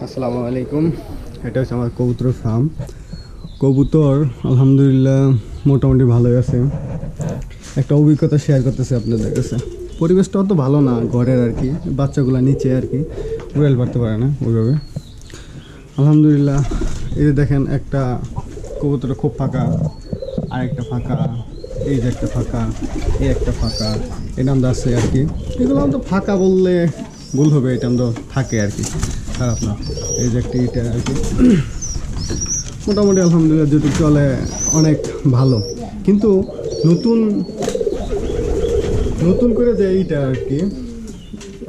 আসসালামু আলাইকুম। এটা হচ্ছে আমার কবুতরের ফার্ম। কবুতর আলহামদুলিল্লাহ মোটামুটি ভালোই আছে। একটা অভিজ্ঞতা শেয়ার করতেছে আপনাদের কাছে। পরিবেশটা অত ভালো না ঘরের আর কি, বাচ্চাগুলো নিচে আর কি উড়াল পারতে পারে না ওইভাবে। আলহামদুলিল্লাহ এই যে দেখেন একটা কবুতর খুব ফাঁকা, আরেকটা ফাঁকা, এই যে একটা ফাঁকা, এই একটা ফাঁকা, এই নামটা আছে আর কি। এগুলো তো ফাঁকা বললে ভুল হবে, এটা তো থাকে আর কি, খারাপ না। এই যে একটা ইটা আর কি মোটামুটি আলহামদুলিল্লাহ যেটুকু চলে অনেক ভালো। কিন্তু নতুন নতুন করে যে এইটা আর কি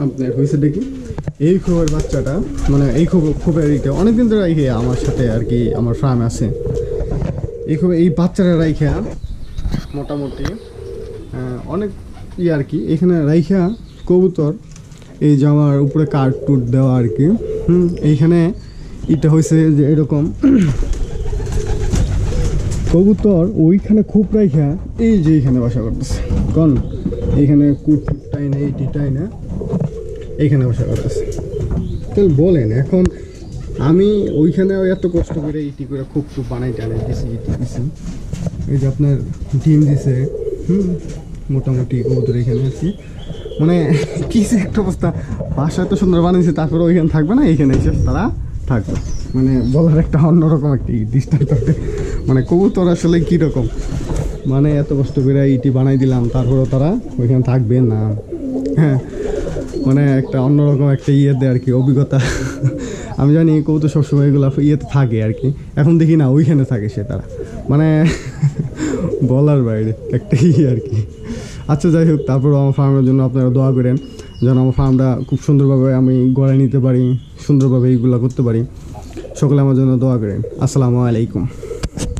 আপনার হয়েছে দেখি এই খবর বাচ্চাটা, মানে এই খবরের এইটা অনেকদিন ধরে রাইখে আমার সাথে আর কি, আমার ফার্মে আছে এই খবর। এই বাচ্চাটা রাইখা মোটামুটি অনেক আর কি এখানে রাইখা কবুতর, এই যে আমার উপরে কার্ড টুট দেওয়া আর কি। এইখানে এটা হয়েছে যে এরকম কবুতর ওইখানে খুব রাইখা এই যে এইখানে বাসা করতেছে, কারণ এইখানে কুটটাই না এইটাই না এইখানে বাসা করতেছে। তাহলে বলেন এখন আমি ওইখানে এত কষ্ট করে ইটি করে খুব বানাই টানাই দিছি, ইটি দিছি, এই যে আপনার ডিম দিছে, মোটামুটি কবুতর এখানে আছে, মানে কিছু একটা অবস্থা। বাসা তো সুন্দর বানিয়েছে, তারপরে ওইখানে থাকবে না, এইখানে এসে তারা থাকবে, মানে বলার একটা অন্যরকম একটা ডিস্টার্ব করতে। মানে কবুতর আসলে কীরকম, মানে এত কষ্ট করে ইটি বানাই দিলাম তারপরেও তারা ওইখানে থাকবে না। হ্যাঁ, মানে একটা অন্যরকম একটা ইয়েতে আর কি অভিজ্ঞতা। আমি জানি কবুতর সবসময় এগুলো ইয়েতে থাকে আর কি, এখন দেখি না ওইখানে থাকে সে, তারা মানে বলার বাইরে একটা ইয়ে আর কি। আচ্ছা যাই হোক, তারপর আমার ফার্মের জন্য আপনারা দোয়া করেন যেন আমার ফার্মটা খুব সুন্দরভাবে আমি গড়ে নিতে পারি, সুন্দরভাবে এইগুলো করতে পারি। সকলে আমার জন্য দোয়া করেন। আসসালামু আলাইকুম।